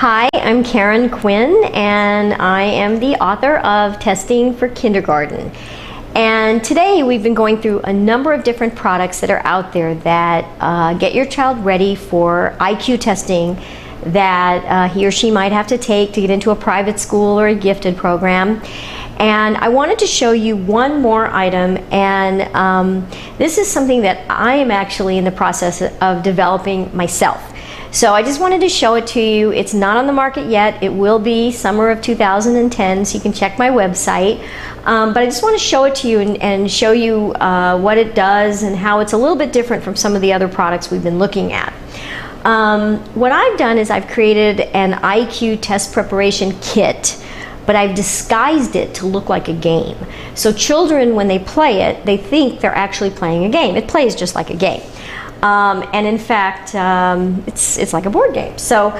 Hi, I'm Karen Quinn, and I am the author of Testing for Kindergarten. And today we've been going through a number of different products that are out there that get your child ready for IQ testing that he or she might have to take to get into a private school or a gifted program. And I wanted to show you one more item, and this is something that I am actually in the process of developing myself. So I just wanted to show it to you. It's not on the market yet. It will be summer of 2010, so you can check my website. But I just want to show it to you and show you what it does and how it's a little bit different from some of the other products we've been looking at. What I've done is I've created an IQ test preparation kit, but I've disguised it to look like a game. So children, when they play it, they think they're actually playing a game. It plays just like a game. And in fact, it's like a board game. So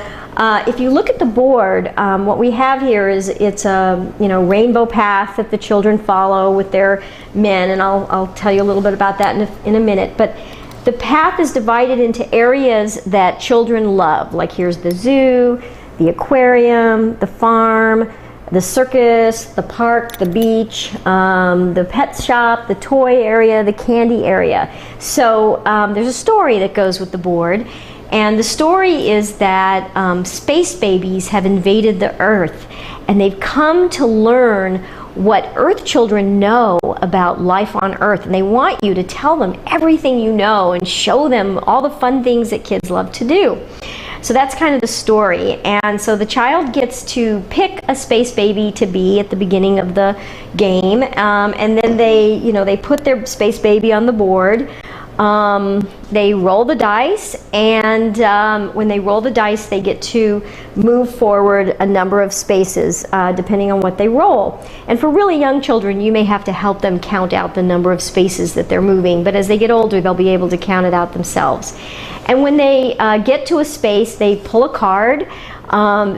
if you look at the board, what we have here is it's a rainbow path that the children follow with their men, and I'll tell you a little bit about that in a minute. But the path is divided into areas that children love, like here's the zoo, the aquarium, the farm, the circus, the park, the beach, the pet shop, the toy area, the candy area. So there's a story that goes with the board, and the story is that space babies have invaded the Earth, and they've come to learn what Earth children know about life on Earth, and they want you to tell them everything you know and show them all the fun things that kids love to do. So that's kind of the story, and so the child gets to pick a space baby to be at the beginning of the game, and then they put their space baby on the board. They roll the dice, and when they roll the dice, they get to move forward a number of spaces depending on what they roll. And for really young children, you may have to help them count out the number of spaces that they're moving, but as they get older, they'll be able to count it out themselves. And when they get to a space, they pull a card.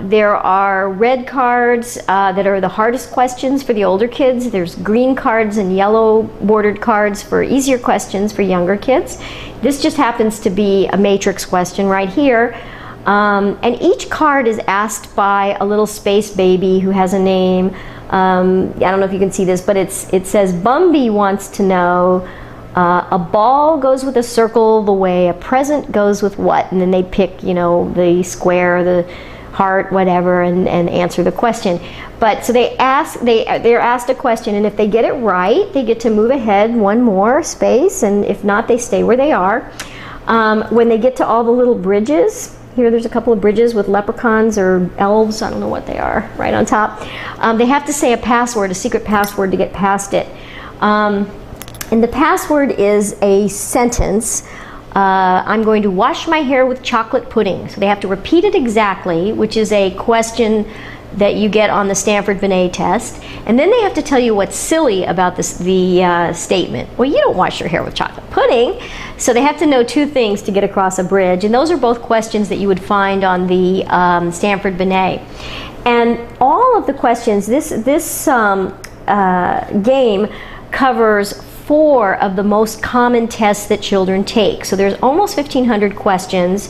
There are red cards that are the hardest questions for the older kids. There's green cards and yellow bordered cards for easier questions for younger kids. This just happens to be a matrix question right here. And each card is asked by a little space baby who has a name. I don't know if you can see this, but it says Bumby wants to know, a ball goes with a circle the way a present goes with what? And then they pick, the square, the heart, whatever, and answer the question. But so they're asked a question, and if they get it right, they get to move ahead one more space, and if not, they stay where they are. When they get to all the little bridges, there's a couple of bridges with leprechauns or elves, I don't know what they are, right on top. They have to say a password, a secret password, to get past it. And the password is a sentence. I'm going to wash my hair with chocolate pudding. So they have to repeat it exactly, which is a question that you get on the Stanford-Binet test. And then they have to tell you what's silly about the statement. Well, you don't wash your hair with chocolate pudding. So they have to know two things to get across a bridge. And those are both questions that you would find on the Stanford-Binet. And all of the questions, this game covers 4 of the most common tests that children take. So there's almost 1,500 questions,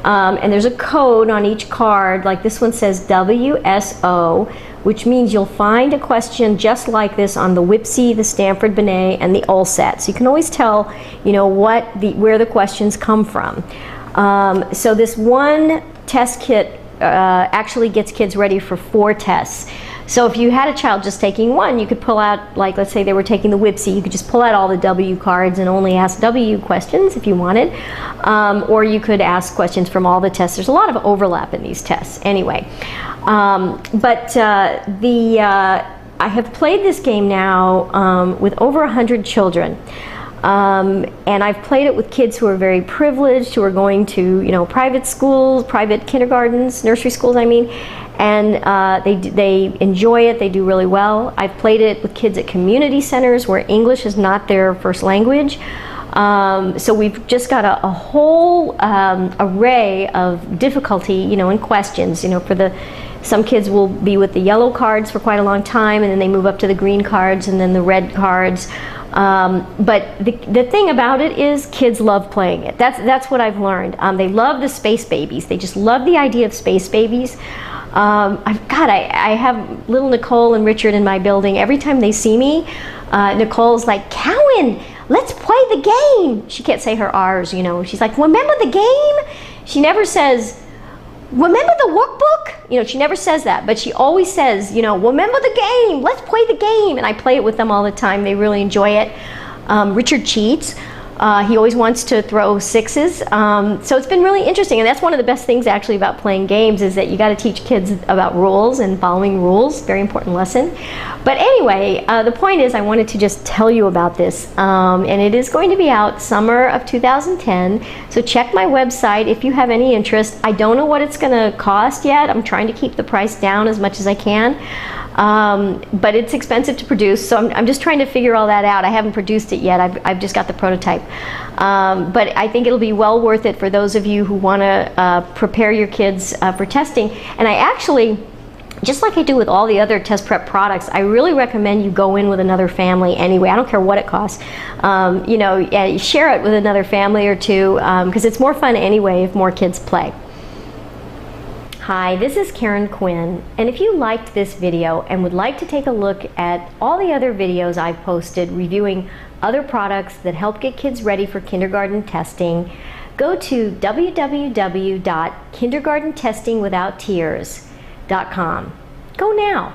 and there's a code on each card. Like this one says WSO, which means you'll find a question just like this on the WIPSI, the Stanford-Binet, and the OLSAT. So you can always tell, where the questions come from. So this one test kit actually gets kids ready for 4 tests. So if you had a child just taking one, you could pull out, like let's say they were taking the WIPSI, you could just pull out all the W cards and only ask W questions if you wanted. Or you could ask questions from all the tests. There's a lot of overlap in these tests anyway. I have played this game now with over 100 children. And I've played it with kids who are very privileged, who are going to, private schools, private kindergartens, nursery schools, and they enjoy it. They do really well. I've played it with kids at community centers where English is not their first language. So we've just got a whole array of difficulty, in questions. Some kids will be with the yellow cards for quite a long time, and then they move up to the green cards and then the red cards. But the thing about it is kids love playing it. That's what I've learned. They love the space babies. They just love the idea of space babies. I have little Nicole and Richard in my building. Every time they see me, Nicole's like, Cowan, let's play the game. She can't say her R's, you know. She's like, remember the game? She never says, remember the workbook? You know, she never says that, but she always says, you know, remember the game, let's play the game. And I play it with them all the time. They really enjoy it. Richard cheats. He always wants to throw sixes. So it's been really interesting. And that's one of the best things actually about playing games, is that you got to teach kids about rules and following rules. Very important lesson. But anyway, the point is I wanted to just tell you about this. And it is going to be out summer of 2010. So check my website if you have any interest. I don't know what it's going to cost yet. I'm trying to keep the price down as much as I can. But it's expensive to produce, so I'm just trying to figure all that out. I haven't produced it yet. I've just got the prototype. But I think it'll be well worth it for those of you who want to prepare your kids for testing. And I actually, just like I do with all the other test prep products, I really recommend you go in with another family anyway. I don't care what it costs. You know, share it with another family or two, because it's more fun anyway if more kids play. Hi, this is Karen Quinn, and if you liked this video and would like to take a look at all the other videos I've posted reviewing other products that help get kids ready for kindergarten testing, go to www.kindergartentestingwithouttears.com. Go now.